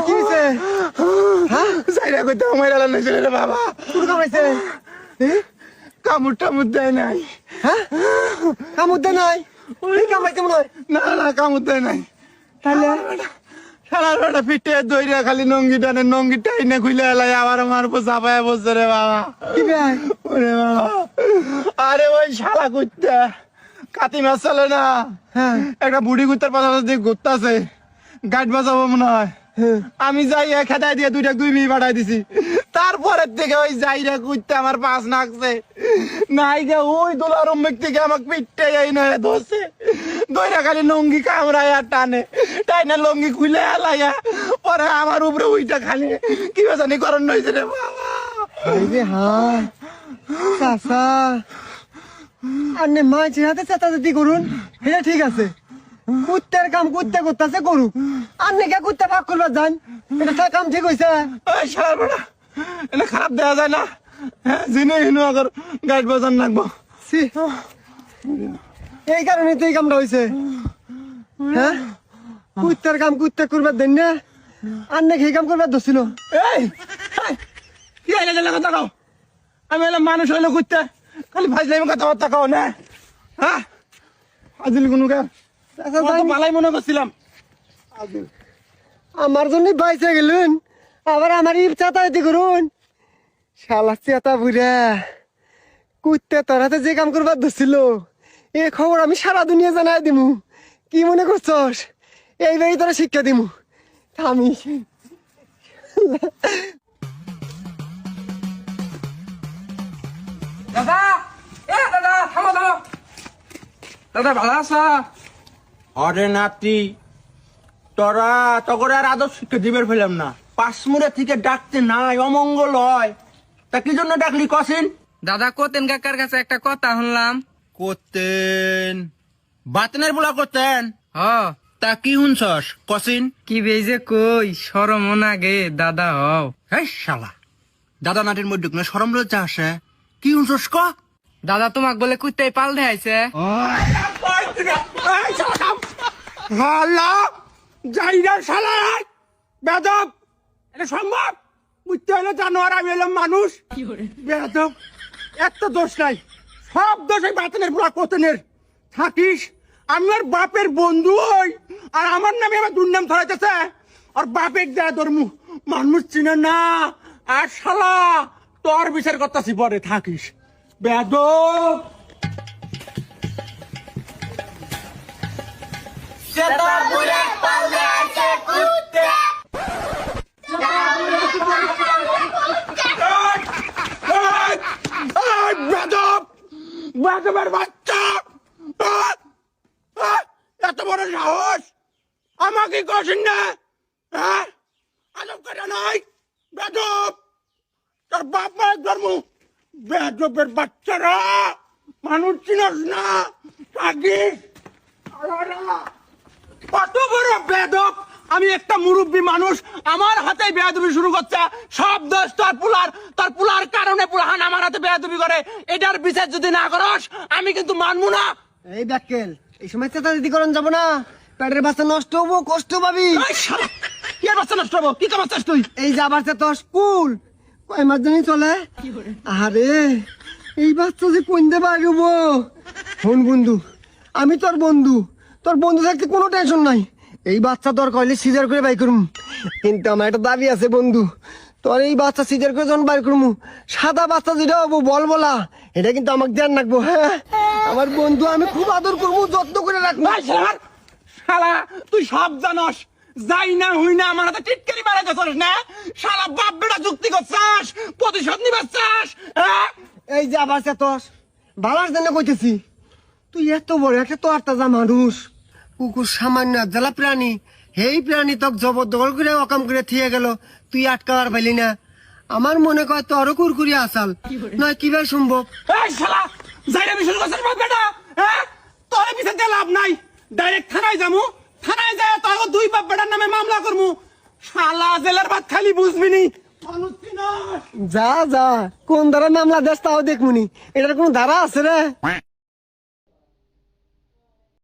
কি হয়েছে? যাইরা কইতে আমার আলাদা নিয়েছিল রে বাবা। কামাইছে কামড় টামড় দেয় নাই। হ্যাঁ কামড় দেয় নাই? কামাইছে মনে হয়। না না কামড় দেয় নাই। তাহলে খেলার বেটা পিঠে দইরা খালি নঙ্গি টানে, নঙ্গি টাইনে খুলে এলাই আবার আমার উপর চাপায় বসছে রে বাবা। কি ভাই? ওরে বাবা, আরে ওই শালা কুত্তা কাতি মাছ চলে না, হ্যাঁ একটা বুড়ি কুত্তার পাশাপাশি দিয়ে ঘুরতেছে, গাইড বাজাবো মনে হয়। আমি যাই খেদাই দিয়ে দুই মিনিট পাঠাই দিছি। তারপরের থেকে ওই যাইরা কুত্তে আমার পাশ নাকছে নাই যে ওই দোলারম থেকে আমাকে পিঠে এই নয় ধরছে, দইরা খালি লঙ্গি কামড়াইয়া টানে, টাইনা লঙ্গি খুলে আলাইয়া পরে আমার উপরে ওইটা খালি কি জানি করেন নইছে রে বাবা। এই যে হ্যাঁ চাচা আপনি মাঝে হাতে চেতাচেতি করুন, এটা ঠিক আছে। কুত্তার কাম কুত্তা করতেছে করুক, আপনি কে কুত্তা ভাগ করবার যান, এটা কাম ঠিক হয়েছে। ওই শালার বেটা এটা খারাপ দেওয়া যায় না, হ্যাঁ জিনে হিনু আগর গাইড বাজান লাগবো। ছি, এই কারণে তো এই কামটা হয়েছে। হ্যাঁ কুত্তার কাম কুত্তা করবার দেন না, আপনি এই কাম করবার ধরছিল। এই কি আইলে গেলে কথা কও, আমি এলাম মানুষ হইলো কুত্তে খালি ফাইজলামি কথাবার্তা কও না। হ্যাঁ আজিল কোনো কে ভালাই মনে করছিলাম। আমার জন্য বাইসে গেলুন, আবার আমার চেতাচেতি করুন। শালা চেতা বুড়া কুত্তে তোর হাতে যে কাম করবার ধরছিল, এ খবর আমি সারা দুনিয়া জানাই দিমু। কি মনে করছস এইবারই তোরা শিক্ষা দিমু? আমি দাদা দাদা থামো দাদা, দাদা ভালো আছো? অরে নাতি তোরা তগরে আর আদর শিক্ষা দিবের ফেলাম না, পাঁচমুড়ে থেকে ডাকতে নাই অমঙ্গল হয়। তা কি জন্য ডাকলি কসিন? দাদা কোতেন কাকার কাছে একটা কথা শুনলাম। করতেন বাতনের বলা করতেন, হ তা কি শুনছস কসিন? কি বেজে কই সরম আগে দাদা হও। হ্যাঁ শালা দাদা নাটির মধ্যে কোনো সরম লজ্জা আসে? কি শুনছস ক? দাদা তোমাক বলে কুত্তাই পাল দেখাইছে। শালা যাইরা শালা বেদব, এটা সম্ভব? বুঝতে হলে জানোয়ার, আমি এলাম মানুষ। বেদব একটা দোষ নাই, সব দোষ এই বাতনের পুরা কোতনের। থাকিস আমার বাপের বন্ধু হই আর আমার নামে আমার দুর্নাম ধরাইতেছে, আর বাপের দেয়া ধর্ম মানুষ চিনে না। আর শালা তোর বিচার করতেছি পরে, থাকিস বেদব। বেদবের বাচ্চা, এত বড় সাহস আমাকে কষেন না? হ্যাঁ আজব করে নাই বেদব, তোর বাপ মায়ের ধর্ম। বেদবের বাচ্চারা মানুষ চিনস না, থাকিস। কত বড় বেদব, আমি একটা মুরব্বী মানুষ, আমার হাতে বেয়াদবি শুরু করছে। সব দোষ তোর পুলার, তোর পুলার কারণে পুলাহান আমার হাতে বেয়াদবি করে। এটার বিচার যদি না করস আমি কিন্তু মানবো না। এই ব্যাকেল এই সময় চেতাচেতি করন যাব না, পেটের বাচ্চা নষ্ট হবো, কষ্ট পাবি। এই শালা, কি আর বাচ্চা নষ্ট হবো? কি কামাচ্ছিস তুই? এই যে আবার তোর স্কুল কয় মাস জানি চলে? আরে এই বাচ্চা যে কোন দে পারব। শোন বন্ধু, আমি তোর বন্ধু, তোর বন্ধু থাকতে কোনো টেনশন নাই। এই বাচ্চা তোর কইলে সিজার করে বাই করুম, কিন্তু আমার একটা দাবি আছে বন্ধু। তোর এই বাচ্চা সিজার করে যখন বাই করুম, সাদা বাচ্চা যেটা হবো বল বলা, এটা কিন্তু আমাকে ধ্যান রাখবো। হ্যাঁ আমার বন্ধু, আমি খুব আদর করবো, যত্ন করে রাখবো। এই শালা, শালা তুই সব জানস, যাই না হুই না আমার হাতে টিটকারি মারা যাচ্ছিস না? শালা বাপ বেটা যুক্তি করছাস, প্রতিশোধ নিবার চাস? হ্যাঁ এই যে আবার তোর ভালার জন্য কইতেছি, তুই এত বড় একটা তো আত্মা মানুষ, কুকুর সামান্য জেলা প্রাণী, এই প্রাণী তোক জবরদখল করে অকাম করে থিয়ে গেল, তুই আটকাবার পাইলি না। আমার মনে কর তোরও কুরকুরি আসাল নয়, কিভাবে সম্ভব? এই শালা যাইরা বিশুল করছাস বাপ বেটা, হ্যাঁ তোর পিছনে লাভ নাই, ডাইরেক্ট থানায় যামু, থানায় যায় তোর দুই বাপ বেটার নামে মামলা করমু। শালা জেলার ভাত খালি বুঝবি নি, মানুষ চিনস। যা যা, কোন ধারা মামলা দেশ তাও দেখমুনি, এটার কোন ধারা আছে রে?